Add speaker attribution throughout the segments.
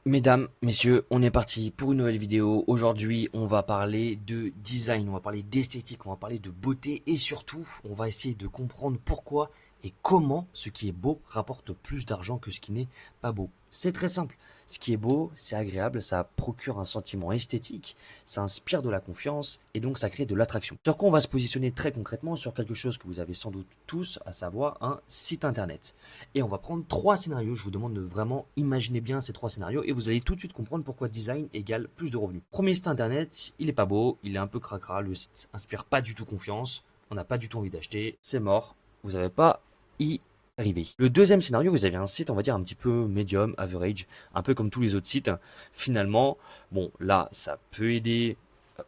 Speaker 1: Mesdames, messieurs, on est parti pour une nouvelle vidéo. Aujourd'hui, on va parler de design, on va parler d'esthétique, on va parler de beauté et surtout, on va essayer de comprendre pourquoi et comment ce qui est beau rapporte plus d'argent que ce qui n'est pas beau. C'est très simple. Ce qui est beau, c'est agréable, ça procure un sentiment esthétique, ça inspire de la confiance et donc ça crée de l'attraction. Sur quoi on va se positionner très concrètement sur quelque chose que vous avez sans doute tous, à savoir un site internet. Et on va prendre trois scénarios. Je vous demande de vraiment imaginer bien ces trois scénarios et vous allez tout de suite comprendre pourquoi design égale plus de revenus. Premier site internet, il est pas beau, il est un peu cracra, le site inspire pas du tout confiance, on n'a pas du tout envie d'acheter, c'est mort, vous n'avez pas y arriver. Le deuxième scénario, vous avez un site, on va dire un petit peu medium, average, un peu comme tous les autres sites. Finalement, bon, là, ça peut aider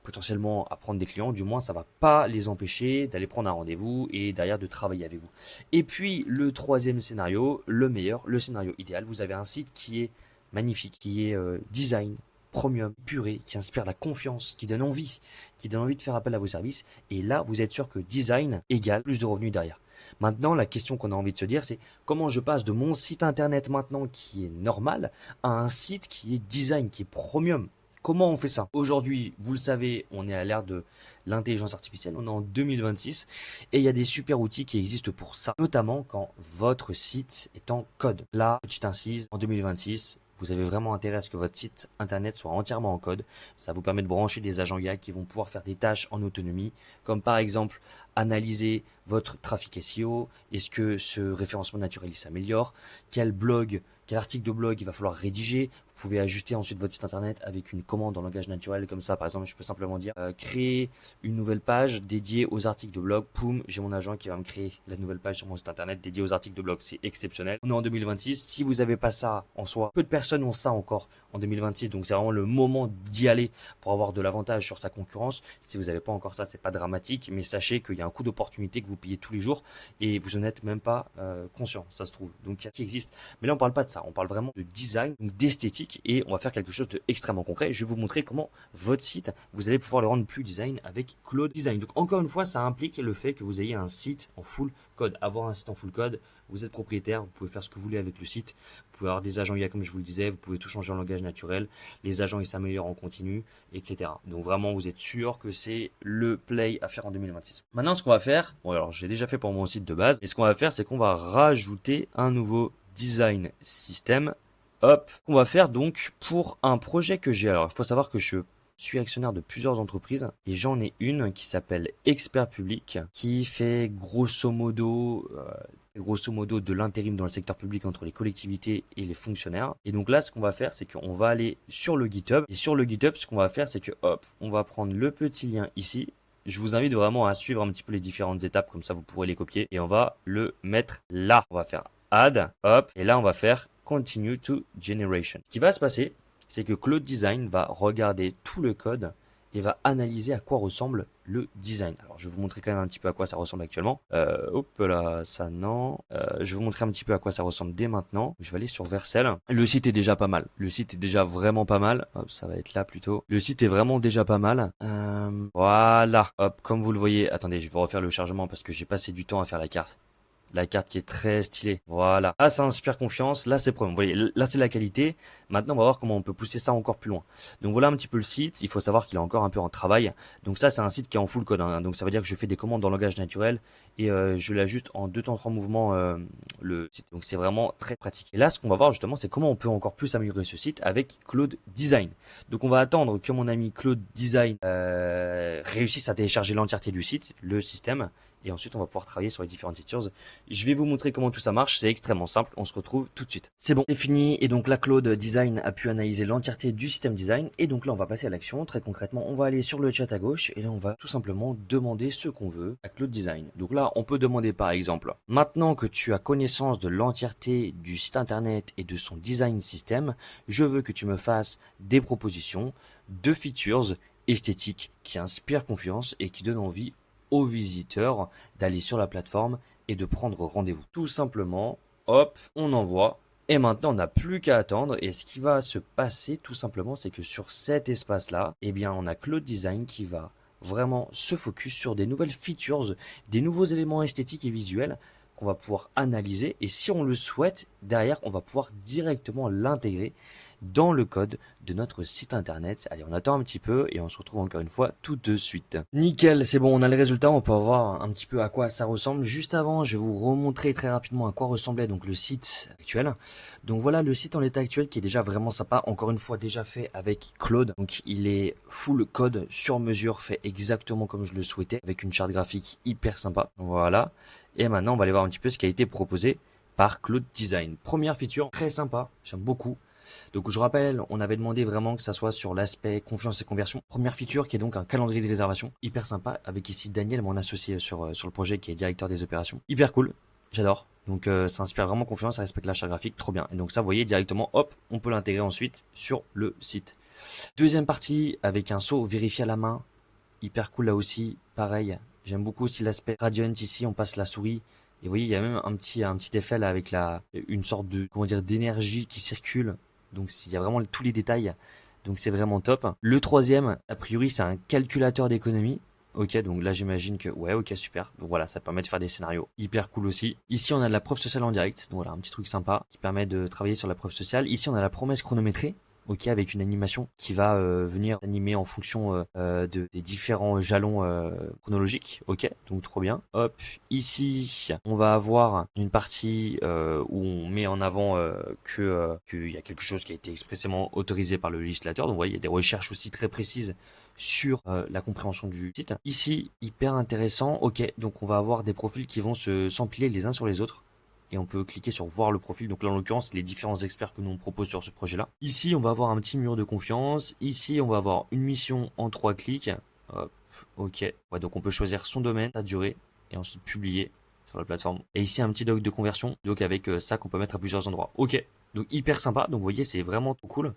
Speaker 1: potentiellement à prendre des clients, du moins ça va pas les empêcher d'aller prendre un rendez-vous et derrière de travailler avec vous. Et puis le troisième scénario, le meilleur, le scénario idéal, vous avez un site qui est magnifique, qui est design, premium, puré, qui inspire la confiance, qui donne envie de faire appel à vos services. Et là, vous êtes sûr que design égale plus de revenus derrière. Maintenant, la question qu'on a envie de se dire, c'est comment je passe de mon site internet maintenant qui est normal à un site qui est design, qui est premium. Comment on fait ça? Aujourd'hui, vous le savez, on est à l'ère de l'intelligence artificielle, on est en 2026 et il y a des super outils qui existent pour ça, notamment quand votre site est en code. Là, petite incise, en 2026, vous avez vraiment intérêt à ce que votre site internet soit entièrement en code. Ça vous permet de brancher des agents IA qui vont pouvoir faire des tâches en autonomie, comme par exemple analyser votre trafic SEO. Est-ce que ce référencement naturel s'améliore? Quel blog, quel article de blog il va falloir rédiger? Vous pouvez ajuster ensuite votre site internet avec une commande en langage naturel comme ça. Par exemple, je peux simplement dire créer une nouvelle page dédiée aux articles de blog. Poum, j'ai mon agent qui va me créer la nouvelle page sur mon site internet dédiée aux articles de blog. C'est exceptionnel. On est en 2026. Si vous n'avez pas ça en soi, peu de personnes ont ça encore en 2026. Donc c'est vraiment le moment d'y aller pour avoir de l'avantage sur sa concurrence. Si vous n'avez pas encore ça, c'est pas dramatique, mais sachez qu'il y a un coût d'opportunité que vous payez tous les jours et vous n'en êtes même pas conscient, ça se trouve. Donc il y a qui existe. Mais là on parle pas de ça, on parle vraiment de design, donc d'esthétique et on va faire quelque chose d'extrêmement concret. Je vais vous montrer comment votre site, vous allez pouvoir le rendre plus design avec Claude Design. Donc encore une fois, ça implique le fait que vous ayez un site en full code. Avoir un site en full code, vous êtes propriétaire, vous pouvez faire ce que vous voulez avec le site. Vous pouvez avoir des agents IA comme je vous le disais, vous pouvez tout changer en langage naturel. Les agents ils s'améliorent en continu, etc. Donc vraiment, vous êtes sûr que c'est le play à faire en 2026. Maintenant, ce qu'on va faire, bon alors j'ai déjà fait pour mon site de base, et ce qu'on va faire, c'est qu'on va rajouter un nouveau design system. Hop, qu'on va faire donc pour un projet que j'ai. Alors, il faut savoir que je suis actionnaire de plusieurs entreprises et j'en ai une qui s'appelle Expert Public qui fait grosso modo de l'intérim dans le secteur public entre les collectivités et les fonctionnaires. Et donc là, ce qu'on va faire, c'est qu'on va aller sur le GitHub. Et sur le GitHub, ce qu'on va faire, c'est que hop, on va prendre le petit lien ici. Je vous invite vraiment à suivre un petit peu les différentes étapes, comme ça vous pourrez les copier. Et on va le mettre là. On va faire Add, hop, et là on va faire Continue to Generation. Ce qui va se passer, c'est que Claude Design va regarder tout le code et va analyser à quoi ressemble le design. Alors je vais vous montrer quand même un petit peu à quoi ça ressemble actuellement. Hop là, ça non. Je vais vous montrer un petit peu à quoi ça ressemble dès maintenant. Je vais aller sur Vercel. Le site est déjà pas mal. Le site est déjà vraiment pas mal. Hop, ça va être là plutôt. Le site est vraiment déjà pas mal. Voilà. Hop, comme vous le voyez. Attendez, je vais refaire le chargement parce que j'ai passé du temps à faire la carte. La carte qui est très stylée. Voilà. Là, ça inspire confiance. Là, c'est premier. Vous voyez, là, c'est la qualité. Maintenant, on va voir comment on peut pousser ça encore plus loin. Donc, voilà un petit peu le site. Il faut savoir qu'il est encore un peu en travail. Donc, ça, c'est un site qui est en full code, hein. Donc, ça veut dire que je fais des commandes dans le langage naturel et je l'ajuste en 2 temps 3 mouvements le site. Donc, c'est vraiment très pratique. Et là, ce qu'on va voir justement, c'est comment on peut encore plus améliorer ce site avec Claude Design. Donc, on va attendre que mon ami Claude Design réussisse à télécharger l'entièreté du site, le système. Et ensuite, on va pouvoir travailler sur les différentes features. Je vais vous montrer comment tout ça marche. C'est extrêmement simple. On se retrouve tout de suite. C'est bon, c'est fini. Et donc là, Claude Design a pu analyser l'entièreté du système design. Et donc là, on va passer à l'action. Très concrètement, on va aller sur le chat à gauche. Et là, on va tout simplement demander ce qu'on veut à Claude Design. Donc là, on peut demander par exemple, maintenant que tu as connaissance de l'entièreté du site internet et de son design système, je veux que tu me fasses des propositions de features esthétiques qui inspirent confiance et qui donnent envie aux visiteurs d'aller sur la plateforme et de prendre rendez-vous. Tout simplement, hop, on envoie. Et maintenant, on n'a plus qu'à attendre. Et ce qui va se passer, tout simplement, c'est que sur cet espace-là, eh bien, on a Claude Design qui va vraiment se focus sur des nouvelles features, des nouveaux éléments esthétiques et visuels qu'on va pouvoir analyser. Et si on le souhaite, derrière, on va pouvoir directement l'intégrer dans le code de notre site internet. Allez, on attend un petit peu et on se retrouve encore une fois tout de suite. Nickel, c'est bon, on a le résultat, on peut voir un petit peu à quoi ça ressemble. Juste avant, je vais vous remontrer très rapidement à quoi ressemblait donc le site actuel. Donc voilà le site en l'état actuel qui est déjà vraiment sympa, encore une fois déjà fait avec Claude. Donc il est full code sur mesure, fait exactement comme je le souhaitais, avec une charte graphique hyper sympa. Voilà. Et maintenant on va aller voir un petit peu ce qui a été proposé par Claude Design. Première feature, très sympa, j'aime beaucoup. Donc je rappelle, on avait demandé vraiment que ça soit sur l'aspect confiance et conversion. Première feature qui est donc un calendrier de réservation, hyper sympa, avec ici Daniel, mon associé sur le projet qui est directeur des opérations. Hyper cool, j'adore. Donc ça inspire vraiment confiance, ça respecte la charte graphique, trop bien. Et donc ça, vous voyez directement, hop, on peut l'intégrer ensuite sur le site. Deuxième partie, avec un saut vérifié à la main, hyper cool là aussi, pareil. J'aime beaucoup aussi l'aspect Radiant ici, on passe la souris. Et vous voyez, il y a même un petit effet là avec une sorte de, comment dire, d'énergie qui circule. Donc il y a vraiment tous les détails. Donc c'est vraiment top. Le troisième, a priori, c'est un calculateur d'économie. Ok, donc là j'imagine que, ouais, ok, super. Donc voilà, ça permet de faire des scénarios hyper cool aussi. Ici on a de la preuve sociale en direct. Donc voilà, un petit truc sympa qui permet de travailler sur la preuve sociale. Ici on a la promesse chronométrée. Ok, avec une animation qui va venir animer en fonction des différents jalons chronologiques. Ok, donc trop bien. Hop, ici, on va avoir une partie où on met en avant qu'il y a quelque chose qui a été expressément autorisé par le législateur. Donc vous voyez, il y a des recherches aussi très précises sur la compréhension du site. Ici, hyper intéressant. Ok, donc on va avoir des profils qui vont s'empiler les uns sur les autres. Et on peut cliquer sur voir le profil. Donc là, en l'occurrence, les différents experts que nous on propose sur ce projet-là. Ici, on va avoir un petit mur de confiance. Ici, on va avoir une mission en 3 clics. Hop, ok. Ouais, donc on peut choisir son domaine, sa durée, et ensuite publier sur la plateforme. Et ici, un petit doc de conversion. Donc avec ça qu'on peut mettre à plusieurs endroits. Ok. Donc hyper sympa. Donc vous voyez, c'est vraiment tout cool.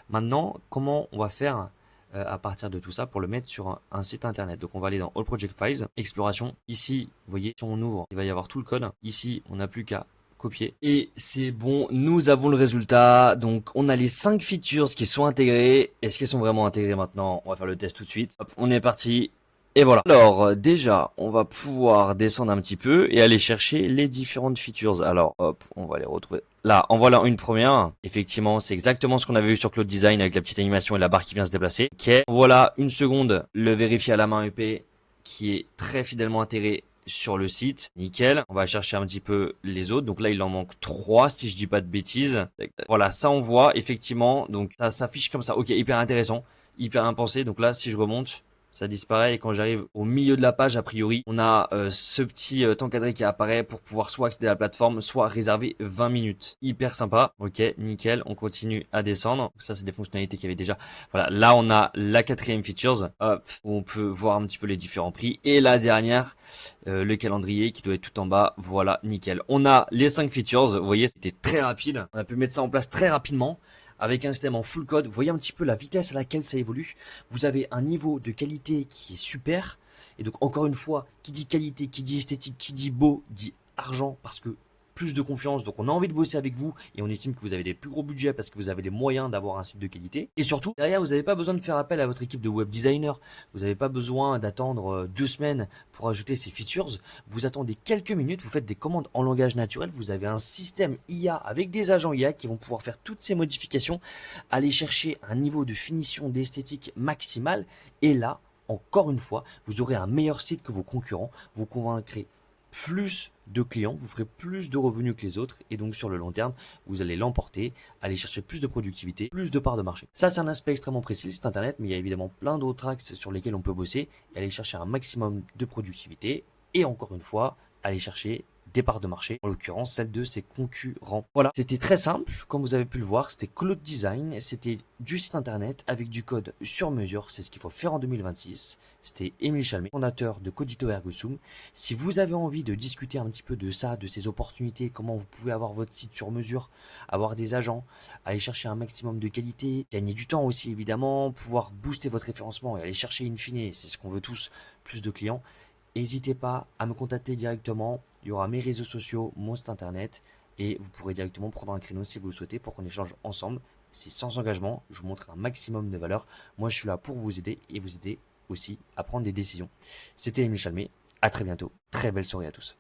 Speaker 1: Maintenant, comment on va faire à partir de tout ça pour le mettre sur un site internet. Donc on va aller dans All Project Files, exploration. Ici, vous voyez, si on ouvre, il va y avoir tout le code. Ici, on n'a plus qu'à copier. Et c'est bon, nous avons le résultat. Donc on a les 5 features qui sont intégrées. Est-ce qu'elles sont vraiment intégrées maintenant? On va faire le test tout de suite. Hop, on est parti. Et voilà. Alors déjà, on va pouvoir descendre un petit peu et aller chercher les différentes features. Alors hop, on va les retrouver. Là, en voilà une première. Effectivement, c'est exactement ce qu'on avait vu sur Cloud Design avec la petite animation et la barre qui vient se déplacer. Ok. Voilà une seconde, le vérifier à la main EP qui est très fidèlement intégré sur le site. Nickel. On va chercher un petit peu les autres. Donc là, il en manque 3 si je dis pas de bêtises. Voilà, ça on voit effectivement. Donc ça s'affiche comme ça. Ok, hyper intéressant, hyper bien pensé. Donc là, si je remonte, ça disparaît et quand j'arrive au milieu de la page, a priori, on a ce petit temps cadré qui apparaît pour pouvoir soit accéder à la plateforme, soit réserver 20 minutes. Hyper sympa. Ok, nickel. On continue à descendre. Donc ça, c'est des fonctionnalités qu'il y avait déjà. Voilà, là, on a la 4e features. Hop, où on peut voir un petit peu les différents prix. Et la dernière, le calendrier qui doit être tout en bas. Voilà, nickel. On a les 5 features. Vous voyez, c'était très rapide. On a pu mettre ça en place très rapidement, avec un système en full code. Vous voyez un petit peu la vitesse à laquelle ça évolue. Vous avez un niveau de qualité qui est super. Et donc encore une fois, qui dit qualité, qui dit esthétique, qui dit beau, dit argent, parce que plus de confiance. Donc on a envie de bosser avec vous et on estime que vous avez des plus gros budgets parce que vous avez les moyens d'avoir un site de qualité. Et surtout, derrière, vous n'avez pas besoin de faire appel à votre équipe de web designer. Vous n'avez pas besoin d'attendre 2 semaines pour ajouter ces features. Vous attendez quelques minutes, vous faites des commandes en langage naturel. Vous avez un système IA avec des agents IA qui vont pouvoir faire toutes ces modifications, aller chercher un niveau de finition d'esthétique maximal. Et là, encore une fois, vous aurez un meilleur site que vos concurrents. Vous convaincrez plus de clients, vous ferez plus de revenus que les autres et donc sur le long terme, vous allez l'emporter, aller chercher plus de productivité, plus de parts de marché. Ça, c'est un aspect extrêmement précis du site internet, mais il y a évidemment plein d'autres axes sur lesquels on peut bosser et aller chercher un maximum de productivité et encore une fois, aller chercher des parts de marché, en l'occurrence celle de ses concurrents. Voilà, c'était très simple, comme vous avez pu le voir, c'était Claude Design, c'était du site internet avec du code sur mesure, c'est ce qu'il faut faire en 2026. C'était Émile Chalmet, fondateur de Codito Ergo Sum. Si vous avez envie de discuter un petit peu de ça, de ces opportunités, comment vous pouvez avoir votre site sur mesure, avoir des agents, aller chercher un maximum de qualité, gagner du temps aussi évidemment, pouvoir booster votre référencement et aller chercher in fine, c'est ce qu'on veut tous, plus de clients, n'hésitez pas à me contacter directement. Il y aura mes réseaux sociaux, mon site internet et vous pourrez directement prendre un créneau si vous le souhaitez pour qu'on échange ensemble. C'est sans engagement, je vous montre un maximum de valeur. Moi, je suis là pour vous aider et vous aider aussi à prendre des décisions. C'était Émile Chalmet, à très bientôt. Très belle soirée à tous.